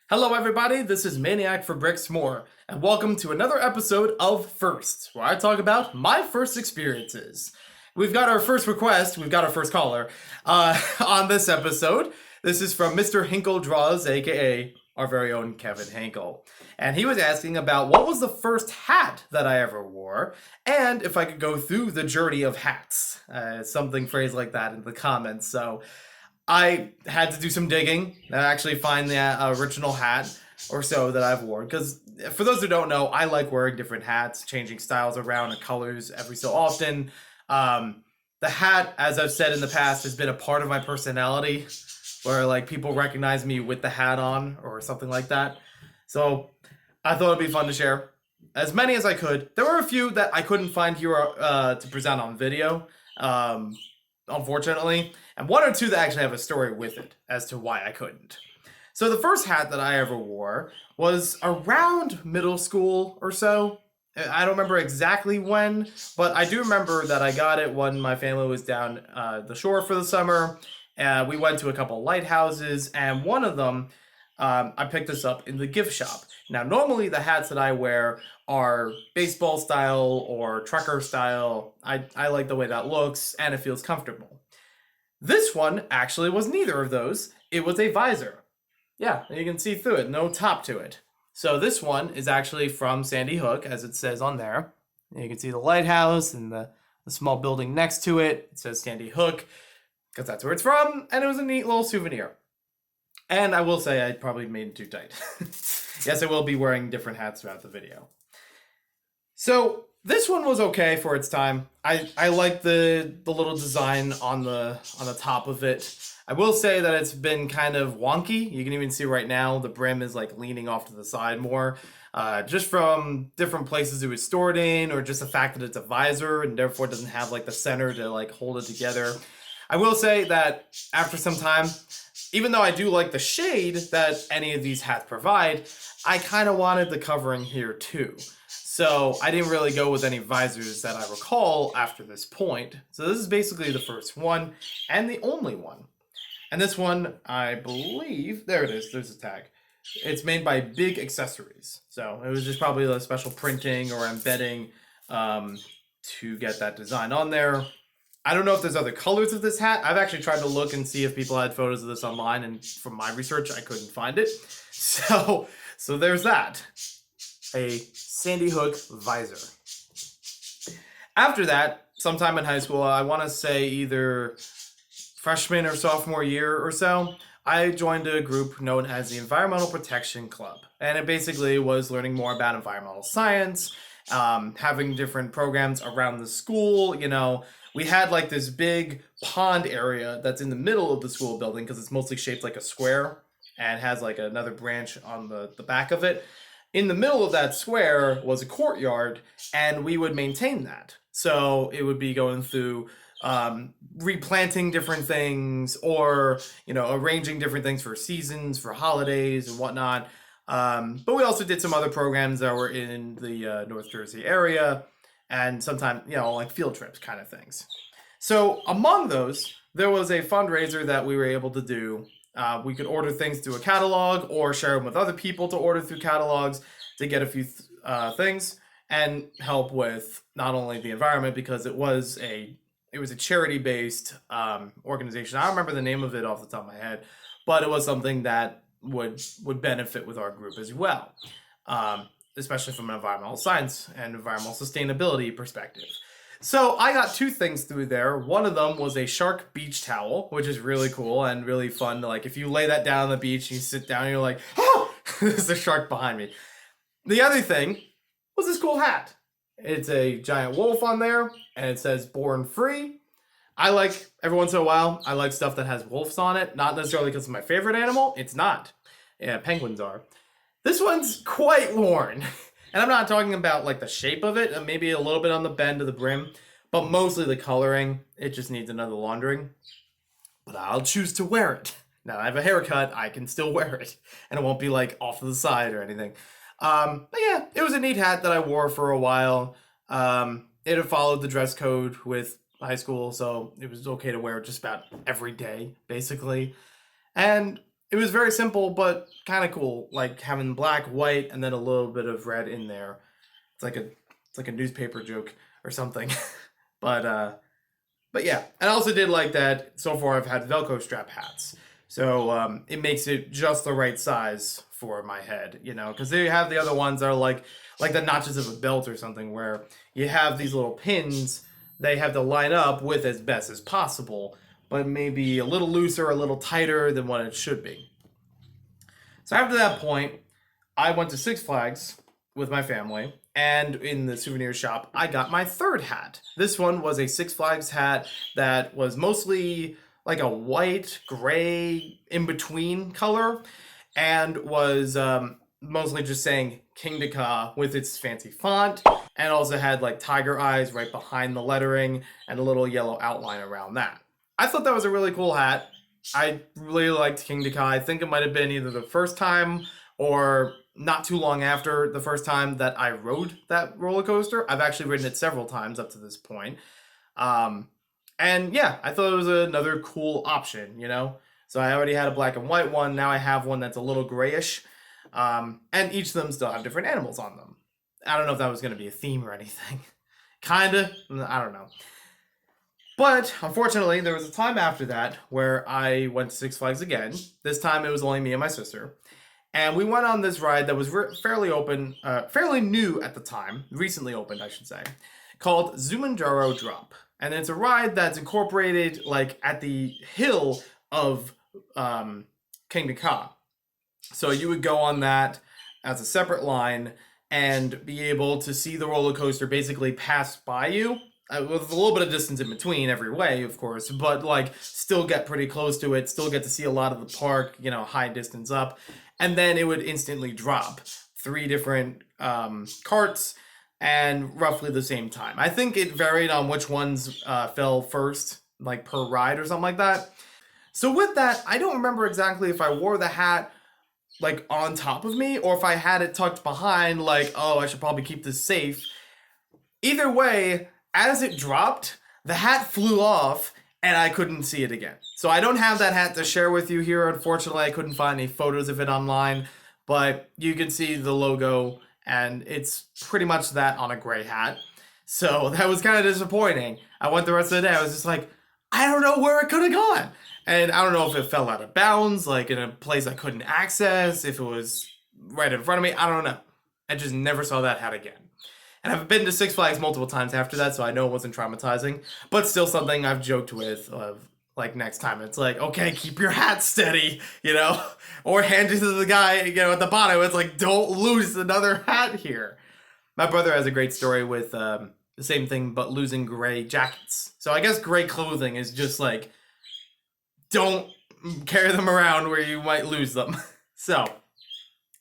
Hello everybody, this is Maniac for Bricks More, and welcome to another episode of FIRSTS, where I talk about my first experiences. We've got our first request, we've got our first caller, on this episode. This is from MrHinkleDraws, aka our very own Kevin Hinkle. And he was asking about what was the first hat that I ever wore, and if I could go through the journey of hats. Something phrased like that in the comments, so I had to do some digging and actually find the original hat or so that I've worn. Because for those who don't know, I like wearing different hats, changing styles around and colors every so often. The hat, as I've said in the past, has been a part of my personality, where like people recognize me with the hat on or something like that. So I thought it'd be fun to share as many as I could. There were a few that I couldn't find here to present on video. Unfortunately, and one or two that actually have a story with it as to why I couldn't. So the first hat that I ever wore was around middle school or so. I don't remember exactly when, but I do remember that I got it when my family was down the shore for the summer. We went to a couple lighthouses, and one of them, I picked this up in the gift shop. Now, normally the hats that I wear are baseball style or trucker style. I like the way that looks, and it feels comfortable. This one actually was neither of those. It was a visor. Yeah, you can see through it, no top to it. So this one is actually from Sandy Hook, as it says on there. You can see the lighthouse and the small building next to it. It says Sandy Hook, because that's where it's from, and it was a neat little souvenir. And I will say I probably made it too tight. Yes, I will be wearing different hats throughout the video. So this one was okay for its time. I like the little design on the top of it. I will say that it's been kind of wonky. You can even see right now the brim is like leaning off to the side more. Just from different places it was stored in, or just the fact that it's a visor and therefore doesn't have like the center to like hold it together. I will say that after some time, even though I do like the shade that any of these hats provide, I kind of wanted the covering here too. So I didn't really go with any visors that I recall after this point. So this is basically the first one and the only one. And this one, I believe, there it is, there's a tag. It's made by Big Accessories. So it was just probably a special printing or embedding to get that design on there. I don't know if there's other colors of this hat. I've actually tried to look and see if people had photos of this online, and from my research, I couldn't find it. So there's that. A Sandy Hook visor. After that, sometime in high school, I want to say either freshman or sophomore year or so, I joined a group known as the Environmental Protection Club. And it basically was learning more about environmental science, having different programs around the school. You know, we had like this big pond area that's in the middle of the school building because it's mostly shaped like a square and has like another branch on the back of it. In the middle of that square was a courtyard, and we would maintain that. So it would be going through replanting different things, or arranging different things for seasons, for holidays and whatnot. But we also did some other programs that were in the North Jersey area, and sometimes like field trips kind of things. So among those, there was a fundraiser that we were able to do. We could order things through a catalog or share them with other people to order through catalogs to get a few things and help with not only the environment, because it was a charity-based organization. I don't remember the name of it off the top of my head, but it was something that would benefit with our group as well, especially from an environmental science and environmental sustainability perspective. So I got two things through there. One of them was a shark beach towel, which is really cool and really fun. Like if you lay that down on the beach and you sit down and you're like, oh, there's a shark behind me. The other thing was this cool hat. It's a giant wolf on there, and it says "Born Free." I like, every once in a while, I like stuff that has wolves on it. Not necessarily because it's my favorite animal. It's not. Yeah, penguins are. This one's quite worn. And I'm not talking about like the shape of it, and maybe a little bit on the bend of the brim, but mostly the coloring. It just needs another laundering. But I'll choose to wear it. Now I have a haircut, I can still wear it, and it won't be like off to the side or anything. But yeah, it was a neat hat that I wore for a while. It had followed the dress code with high school, so it was okay to wear it just about every day, basically. And it was very simple, but kind of cool, like having black, white, and then a little bit of red in there. It's like a newspaper joke or something. but but yeah, and I also did like that. So far, I've had Velcro strap hats, so it makes it just the right size for my head, because they have the other ones that are like the notches of a belt or something, where you have these little pins they have to line up with as best as possible, but maybe a little looser, a little tighter than what it should be. So after that point, I went to Six Flags with my family, and in the souvenir shop, I got my third hat. This one was a Six Flags hat that was mostly like a white, gray, in between color, and was mostly just saying King Dakar with its fancy font, and also had like tiger eyes right behind the lettering and a little yellow outline around that. I thought that was a really cool hat. I really liked King Dakar. I think it might have been either the first time or not too long after the first time that I rode that roller coaster. I've actually ridden it several times up to this point. Um, and yeah, I thought it was another cool option. So I already had a black and white one. Now I have one that's a little grayish. And each of them still have different animals on them. I don't know if that was going to be a theme or anything. Kinda. I don't know. But unfortunately, there was a time after that where I went to Six Flags again. This time it was only me and my sister. And we went on this ride that was fairly new at the time, recently opened, I should say, called Zumanjaro Drop. And it's a ride that's incorporated like at the hill of King Dakar. So you would go on that as a separate line and be able to see the roller coaster basically pass by you. With a little bit of distance in between every way, of course, but like still get pretty close to it, still get to see a lot of the park, high distance up. And then it would instantly drop 3 different carts and roughly the same time. I think it varied on which ones fell first, like per ride or something like that. So with that, I don't remember exactly if I wore the hat like on top of me or if I had it tucked behind, like, oh, I should probably keep this safe. Either way, as it dropped, the hat flew off and I couldn't see it again. So I don't have that hat to share with you here. Unfortunately, I couldn't find any photos of it online, but you can see the logo and it's pretty much that on a gray hat. So that was kind of disappointing. I went the rest of the day, I was just like, I don't know where it could have gone. And I don't know if it fell out of bounds, like in a place I couldn't access, if it was right in front of me. I don't know. I just never saw that hat again. And I've been to Six Flags multiple times after that, so I know it wasn't traumatizing. But still something I've joked with of, like, next time. It's like, okay, keep your hat steady, Or hand it to the guy, at the bottom. It's like, don't lose another hat here. My brother has a great story with the same thing, but losing gray jackets. So I guess gray clothing is just like, don't carry them around where you might lose them. So,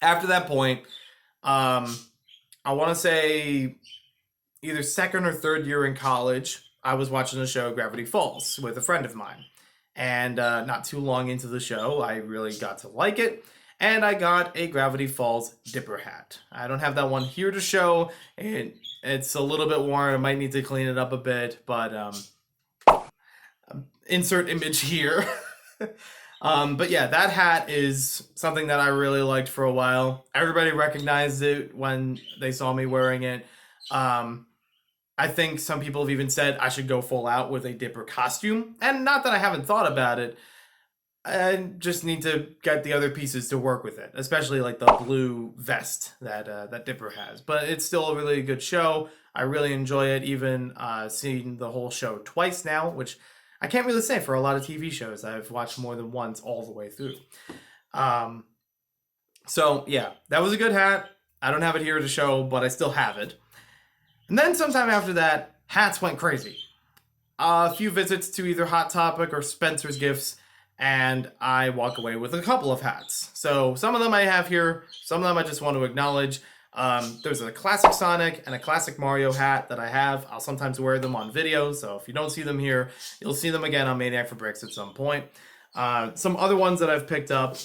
after that point, I want to say either second or third year in college, I was watching the show Gravity Falls with a friend of mine. And not too long into the show, I really got to like it. And I got a Gravity Falls dipper hat. I don't have that one here to show. It's a little bit worn. I might need to clean it up a bit. But insert image here. But yeah, that hat is something that I really liked for a while. Everybody recognized it when they saw me wearing it. I think some people have even said I should go full out with a dipper costume. And not that I haven't thought about it. I just need to get the other pieces to work with it, especially like the blue vest that Dipper has. But it's still a really good show. I really enjoy it, even seeing the whole show twice now, which I can't really say for a lot of TV shows. I've watched more than once all the way through. So yeah, that was a good hat. I don't have it here to show, but I still have it. And then sometime after that, hats went crazy. A few visits to either Hot Topic or Spencer's Gifts, and I walk away with a couple of hats. So some of them I have here, some of them I just want to acknowledge. There's a classic Sonic and a classic Mario hat that I have. I'll sometimes wear them on video, so if you don't see them here, you'll see them again on Maniac for Bricks at some point. Some other ones that I've picked up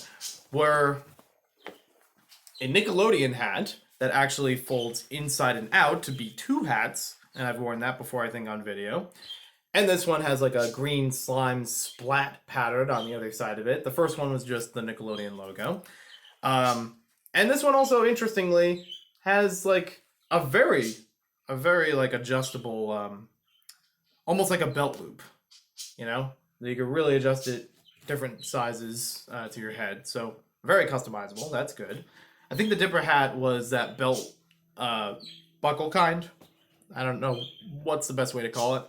were a Nickelodeon hat that actually folds inside and out to be 2 hats, and I've worn that before, I think, on video. And this one has like a green slime splat pattern on the other side of it. The first one was just the Nickelodeon logo. And this one also, interestingly, has like a very like adjustable, almost like a belt loop, you know? You can really adjust it different sizes to your head. So very customizable. That's good. I think the Dipper hat was that belt buckle kind. I don't know what's the best way to call it.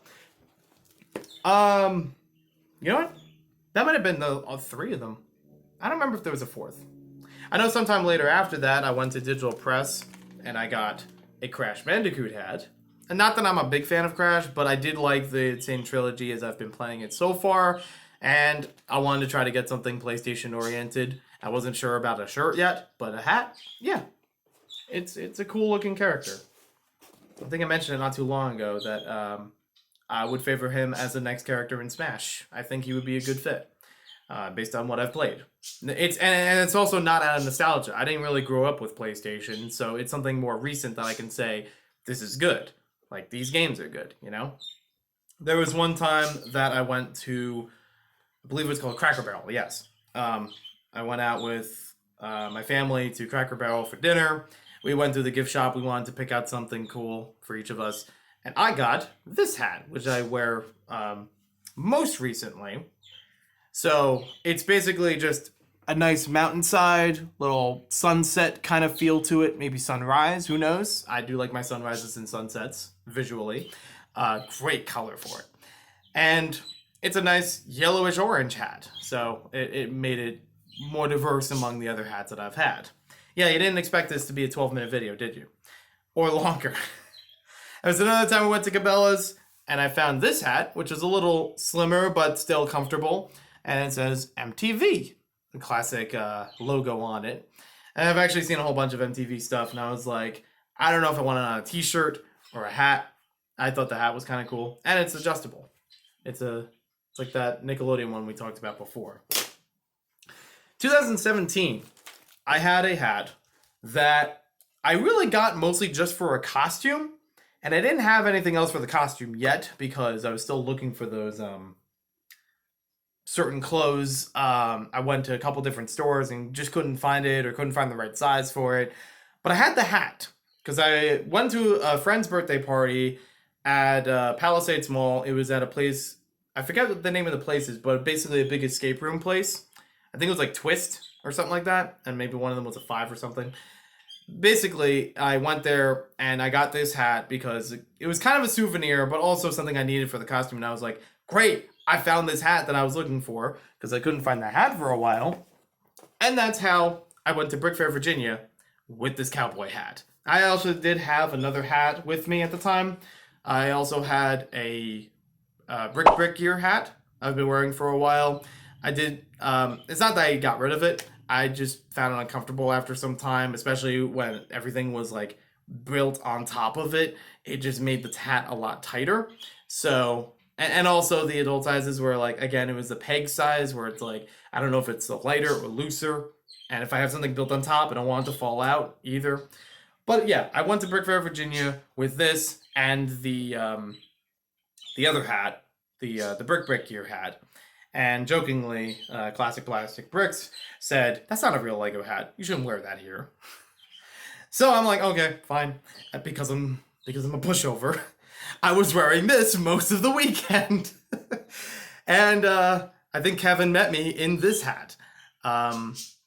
You know what? That might have been the three of them. I don't remember if there was a fourth. I know sometime later after that, I went to Digital Press and I got a Crash Bandicoot hat. And not that I'm a big fan of Crash, but I did like the same trilogy as I've been playing it so far. And I wanted to try to get something PlayStation oriented. I wasn't sure about a shirt yet, but a hat, yeah. It's a cool looking character. I think I mentioned it not too long ago that I would favor him as the next character in Smash. I think he would be a good fit, based on what I've played. And it's also not out of nostalgia. I didn't really grow up with PlayStation, so it's something more recent that I can say, this is good. Like, these games are good, you know? There was one time that I went to, I believe it was called Cracker Barrel, yes. I went out with my family to Cracker Barrel for dinner. We went to the gift shop. We wanted to pick out something cool for each of us. And I got this hat, which I wear most recently. So it's basically just a nice mountainside, little sunset kind of feel to it. Maybe sunrise, who knows? I do like my sunrises and sunsets visually. Great color for it. And it's a nice yellowish orange hat. So it made it more diverse among the other hats that I've had. Yeah, you didn't expect this to be a 12-minute video, did you? Or longer. There was another time we went to Cabela's, and I found this hat, which is a little slimmer, but still comfortable. And it says MTV, the classic logo on it. And I've actually seen a whole bunch of MTV stuff, and I was like, I don't know if I want it on a t-shirt or a hat. I thought the hat was kind of cool. And it's adjustable. It's like that Nickelodeon one we talked about before. 2017, I had a hat that I really got mostly just for a costume. And I didn't have anything else for the costume yet because I was still looking for those certain clothes. I went to a couple different stores and just couldn't find it or couldn't find the right size for it. But I had the hat because I went to a friend's birthday party at Palisades Mall. It was at a place, I forget what the name of the place is, but basically a big escape room place. I think it was like Twist or something like that. And maybe one of them was a 5 or something. Basically, I went there and I got this hat because it was kind of a souvenir, but also something I needed for the costume. And I was like, great, I found this hat that I was looking for because I couldn't find the hat for a while. And that's how I went to Brick Fair, Virginia with this cowboy hat. I also did have another hat with me at the time. I also had a Brick Gear hat I've been wearing for a while. I did, it's not that I got rid of it. I just found it uncomfortable after some time, especially when everything was like built on top of it. It just made the hat a lot tighter. So, and also the adult sizes were like, again, it was the peg size where it's like, I don't know if it's lighter or looser. And if I have something built on top, I don't want it to fall out either. But yeah, I went to Brick Fair, Virginia with this and the other hat, the Brick Gear hat. And jokingly, Classic Plastic Bricks said, that's not a real Lego hat. You shouldn't wear that here. So I'm like, okay, fine. Because I'm a pushover. I was wearing this most of the weekend. And I think Kevin met me in this hat.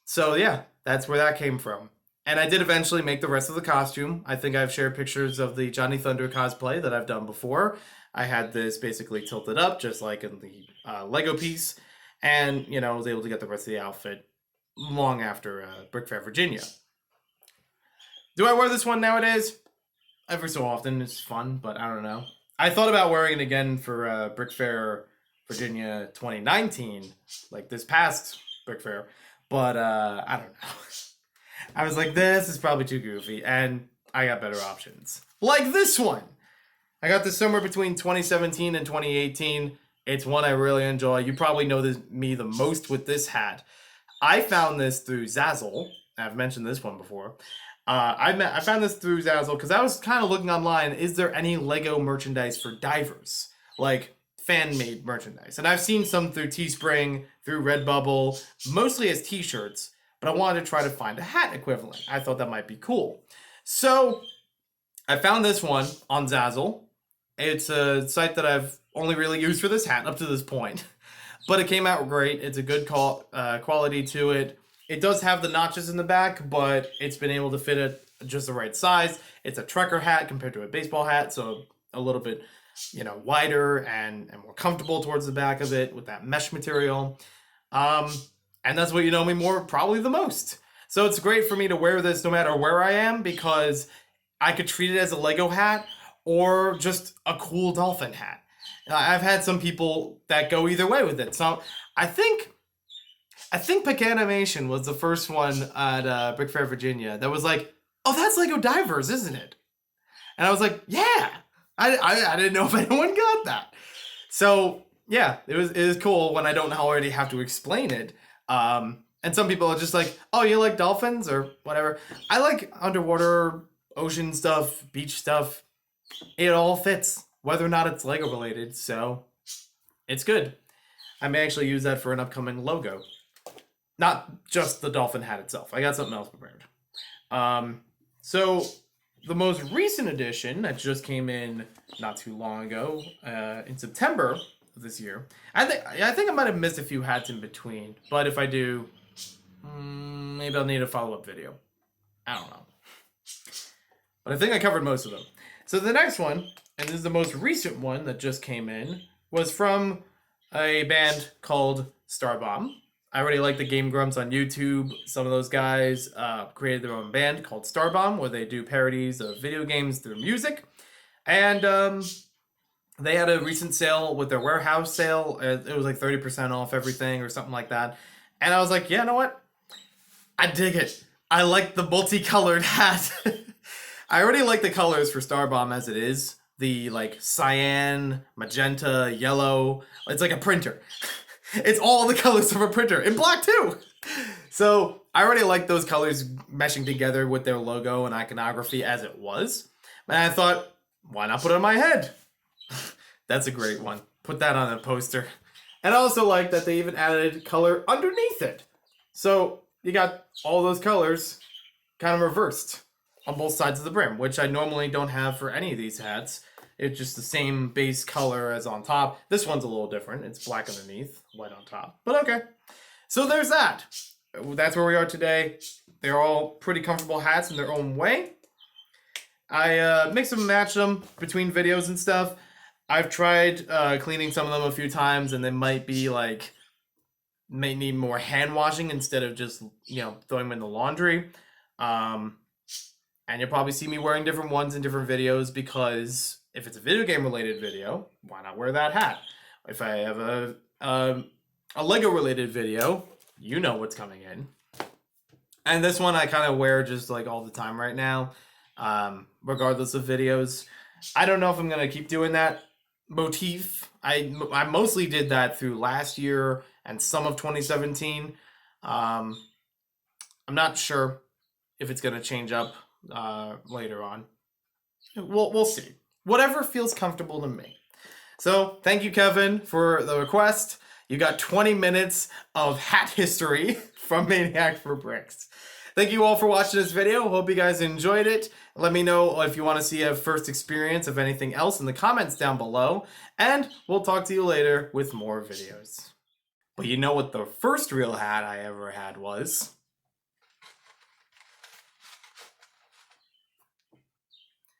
So yeah, that's where that came from. And I did eventually make the rest of the costume. I think I've shared pictures of the Johnny Thunder cosplay that I've done before. I had this basically tilted up, just like in the Lego piece. And, you know, I was able to get the rest of the outfit long after Brick Fair, Virginia. Do I wear this one nowadays? Every so often. It's fun, but I don't know. I thought about wearing it again for Brick Fair, Virginia 2019, like this past Brick Fair. But I don't know. I was like, this is probably too goofy. And I got better options. Like this one. I got this somewhere between 2017 and 2018. It's one I really enjoy. You probably know me the most with this hat. I found this through Zazzle. I've mentioned this one before. I found this through Zazzle because I was kind of looking online. Is there any Lego merchandise for divers? Like fan-made merchandise. And I've seen some through Teespring, through Redbubble, mostly as t-shirts, but I wanted to try to find a hat equivalent. I thought that might be cool. So I found this one on Zazzle. It's a site that I've only really used for this hat up to this point, but it came out great. It's a good quality to it. It does have the notches in the back, but it's been able to fit it just the right size. It's a trucker hat compared to a baseball hat, so a little bit, wider and more comfortable towards the back of it with that mesh material. And that's what you know me more, probably the most. So it's great for me to wear this no matter where I am, because I could treat it as a Lego hat or just a cool dolphin hat. I've had some people that go either way with it. So I think Pick Animation was the first one at Brick Fair, Virginia that was like, oh, that's Lego Divers, isn't it? And I was like, yeah. I didn't know if anyone got that. So yeah, it was cool when I don't already have to explain it. And some people are just like, oh, you like dolphins or whatever. I like underwater, ocean stuff, beach stuff. It all fits, whether or not it's Lego related. So it's good. I may actually use that for an upcoming logo. Not just the dolphin hat itself. I got something else prepared. So the most recent edition that just came in not too long ago, in September of this year. I think I might have missed a few hats in between, but if I do, maybe I'll need a follow-up video. I don't know. But I think I covered most of them. So the next one, and this is the most recent one that just came in, was from a band called Starbomb. I already like the Game Grumps on YouTube. Some of those guys created their own band called Starbomb, where they do parodies of video games through music. And they had a recent sale with their warehouse sale. It was like 30% off everything or something like that. And I was like, yeah, you know what? I dig it. I like the multicolored hat. I already like the colors for Starbomb as it is. The like cyan, magenta, yellow. It's like a printer. It's all the colors of a printer, in black too. So I already like those colors meshing together with their logo and iconography as it was. And I thought, why not put it on my head? That's a great one. Put that on a poster. And I also like that they even added color underneath it. So you got all those colors kind of reversed on both sides of the brim, which I normally don't have for any of these hats. It's just the same base color as on top. This one's a little different. It's black underneath, white on top. But okay. So there's that. That's where we are today. They're all pretty comfortable hats in their own way. I mix and match them between videos and stuff. I've tried cleaning some of them a few times, and they might be like, may need more hand washing instead of just, throwing them in the laundry. And you'll probably see me wearing different ones in different videos, because if it's a video game related video, why not wear that hat? If I have a Lego related video, you know what's coming in. And this one I kind of wear just like all the time right now, regardless of videos. I don't know if I'm going to keep doing that motif. I mostly did that through last year and some of 2017. I'm not sure if it's going to change up later on. We'll see. Whatever feels comfortable to me. So thank you, Kevin, for the request. You got 20 minutes of hat history from Maniac for Bricks. Thank you all for watching this video. Hope you guys enjoyed it. Let me know if you want to see a first experience of anything else in the comments down below. And we'll talk to you later with more videos. But you know what the first real hat I ever had was?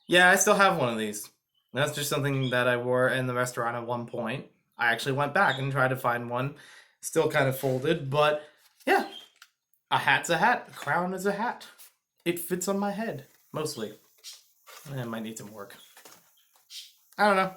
Yeah, I still have one of these. That's just something that I wore in the restaurant at one point. I actually went back and tried to find one. Still kind of folded, but yeah. A hat's a hat. A crown is a hat. It fits on my head, mostly. It might need some work. I don't know.